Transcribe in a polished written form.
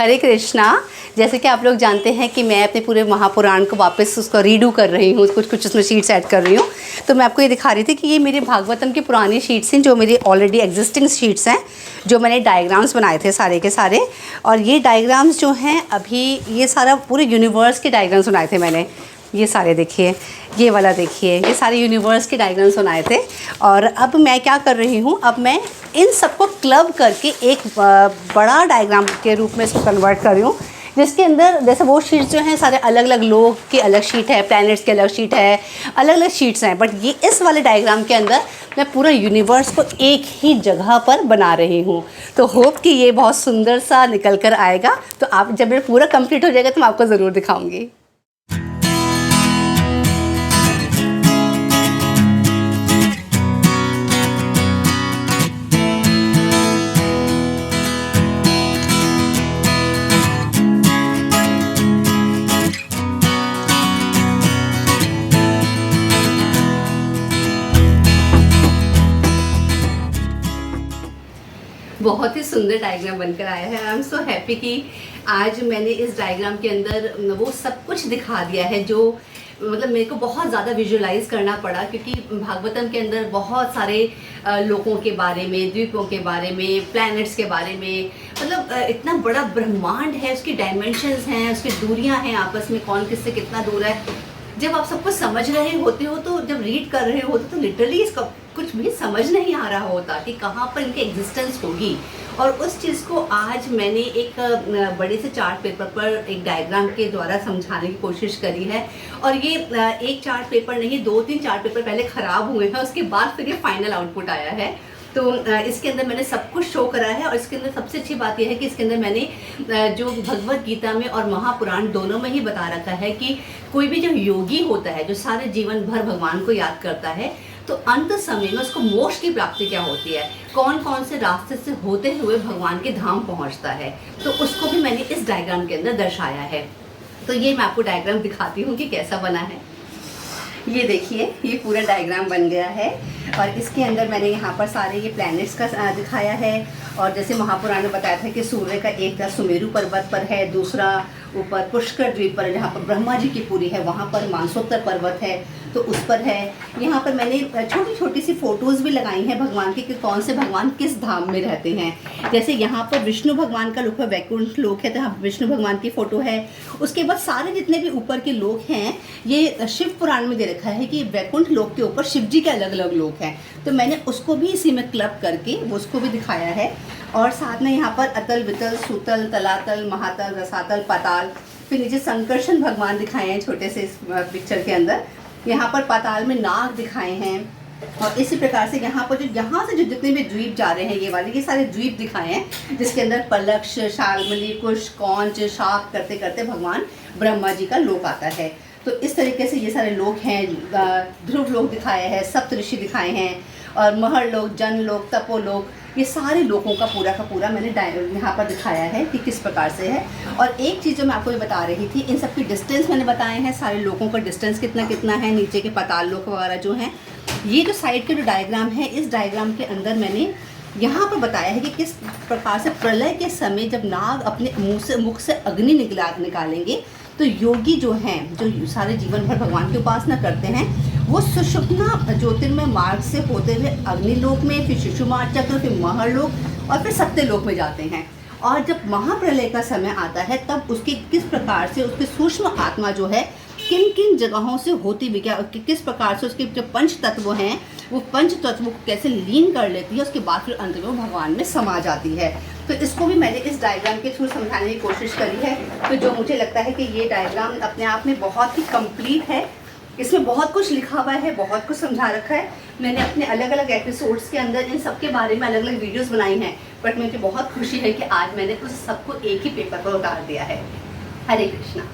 हरे कृष्णा। जैसे कि आप लोग जानते हैं कि मैं अपने पूरे महापुराण को वापस उसको रीडू कर रही हूँ, कुछ उसमें शीट्स ऐड कर रही हूँ। तो मैं आपको ये दिखा रही थी कि ये मेरे भागवतम की पुरानी शीट्स हैं, जो मेरी ऑलरेडी एग्जिस्टिंग शीट्स हैं, जो मैंने डायग्राम्स बनाए थे सारे के सारे। और ये डायग्राम्स जो हैं अभी, ये सारा पूरे यूनिवर्स के डायग्राम्स बनाए थे मैंने। ये सारे देखिए, ये वाला देखिए, ये सारे यूनिवर्स के डायग्राम्स बनाए थे। और अब मैं क्या कर रही हूँ, अब मैं इन सबको क्लब करके एक बड़ा डायग्राम के रूप में इसको कन्वर्ट कर रही हूँ, जिसके अंदर जैसे वो शीट्स जो हैं सारे अलग अलग लोग की अलग शीट है, प्लैनेट्स की अलग शीट है, अलग अलग शीट्स हैं। बट ये इस वाले डायग्राम के अंदर मैं पूरा यूनिवर्स को एक ही जगह पर बना रही हूँ। तो होप कि ये बहुत सुंदर सा निकल कर आएगा। तो आप जब ये पूरा कंप्लीट हो जाएगा तो मैं आपको ज़रूर दिखाऊँगी। बहुत ही सुंदर डायग्राम बनकर आया है। आई एम सो हैप्पी कि आज मैंने इस डायग्राम के अंदर वो सब कुछ दिखा दिया है जो मतलब मेरे को बहुत ज़्यादा विजुलाइज करना पड़ा, क्योंकि भागवतम के अंदर बहुत सारे लोगों के बारे में, द्वीपों के बारे में, प्लैनेट्स के बारे में, मतलब इतना बड़ा ब्रह्मांड है, उसकी डायमेंशंस हैं, उसकी दूरियां हैं आपस में, कौन किससे कितना दूर है। जब आप सब कुछ समझ रहे होते हो, तो जब रीड कर रहे होते तो लिटरली इसका कुछ भी समझ नहीं आ रहा होता कि कहाँ पर इनकी एग्जिस्टेंस होगी। और उस चीज़ को आज मैंने एक बड़े से चार्ट पेपर पर एक डायग्राम के द्वारा समझाने की कोशिश करी है। और ये एक चार्ट पेपर नहीं, 2-3 चार्ट पेपर पहले ख़राब हुए हैं, उसके बाद फिर ये फाइनल आउटपुट आया है। तो इसके अंदर मैंने सब कुछ शो करा है। और इसके अंदर सबसे अच्छी बात यह है कि इसके अंदर मैंने जो भगवत गीता में और महापुराण दोनों में ही बता रखा है कि कोई भी जो योगी होता है, जो सारे जीवन भर भगवान को याद करता है, तो अंत समय में उसको मोक्ष की प्राप्ति क्या होती है, कौन कौन से रास्ते से होते हुए भगवान के धाम पहुंचता है, तो उसको भी मैंने इस डायग्राम के अंदर दर्शाया है। तो ये मैं आपको डायग्राम दिखाती हूँ कि कैसा बना है। ये देखिए, ये पूरा डायग्राम बन गया है। और इसके अंदर मैंने यहाँ पर सारे ये प्लैनेट्स का दिखाया है। और जैसे महापुराण में बताया था कि सूर्य का एक सुमेरु पर्वत पर है, दूसरा ऊपर पुष्कर द्वीप पर, जहाँ पर ब्रह्मा जी की पुरी है, वहाँ पर मानसोत्तर पर्वत है, तो उस पर है। यहाँ पर मैंने छोटी छोटी सी फ़ोटोज़ भी लगाई हैं भगवान की कि कौन से भगवान किस धाम में रहते हैं। जैसे यहाँ पर विष्णु भगवान का लोक है, वैकुंठ लोक है, तो यहाँ विष्णु भगवान की फ़ोटो है। उसके बाद सारे जितने भी ऊपर के लोक हैं, ये शिव पुराण में दे रखा है कि वैकुंठ लोक के ऊपर शिव जी के अलग अलग लोक हैं। तो मैंने उसको भी इसी में क्लब करके उसको भी दिखाया है। और साथ में यहाँ पर अतल, वितल, सुतल, तलातल, महातल, रसातल, पाताल, फिर नीचे संकर्षण भगवान दिखाए हैं छोटे से इस पिक्चर के अंदर। यहाँ पर पाताल में नाग दिखाए हैं। और इसी प्रकार से यहाँ पर यहाँ से जो जितने भी द्वीप जा रहे हैं, ये सारे द्वीप दिखाए हैं, जिसके अंदर पलक्ष, शाल्मली, कुश, कौंच, शाक करते करते भगवान ब्रह्मा जी का लोक आता है। तो इस तरीके से ये सारे लोक हैं। ध्रुव लोक दिखाए हैं, सप्तऋषि दिखाए हैं, और महर लोक, जन लोक, तपोलोक, ये सारे लोगों का पूरा मैंने यहाँ पर दिखाया है कि किस प्रकार से है। और एक चीज़ जो मैं आपको ये बता रही थी, इन सब की डिस्टेंस मैंने बताए हैं, सारे लोगों का डिस्टेंस कितना कितना है, नीचे के पाताल लोक वगैरह जो हैं। ये जो साइड के जो डायग्राम है, इस डायग्राम के अंदर मैंने यहाँ पर बताया है कि किस प्रकार से प्रलय के समय जब नाग अपने मुख से अग्नि निकालेंगे, तो योगी जो हैं, जो सारे जीवन भर भगवान की उपासना करते हैं, वो सुषुप्ना ज्योतिर्मय मार्ग से होते हुए अग्निलोक में, फिर शिशुमार चक्र, फिर महरलोक, और फिर सत्यलोक में जाते हैं। और जब महाप्रलय का समय आता है, तब उसकी किस प्रकार से उसकी सूक्ष्म आत्मा जो है किन किन जगहों से होती भी क्या, किस प्रकार से उसके जो पंच तत्व हैं, वो पंच तत्वों को कैसे लीन कर लेती है, उसके बाद फिर अंत में वो भगवान में समा जाती है। तो इसको भी मैंने इस डायग्राम के थ्रू समझाने की कोशिश करी है। तो जो मुझे लगता है कि ये डायग्राम अपने आप में बहुत ही कंप्लीट है। इसमें बहुत कुछ लिखा हुआ है, बहुत कुछ समझा रखा है। मैंने अपने अलग अलग एपिसोड्स के अंदर इन सब के बारे में अलग अलग वीडियोस बनाई हैं, बट मुझे बहुत खुशी है कि आज मैंने उस सबको एक ही पेपर पर उतार दिया है। हरे कृष्णा।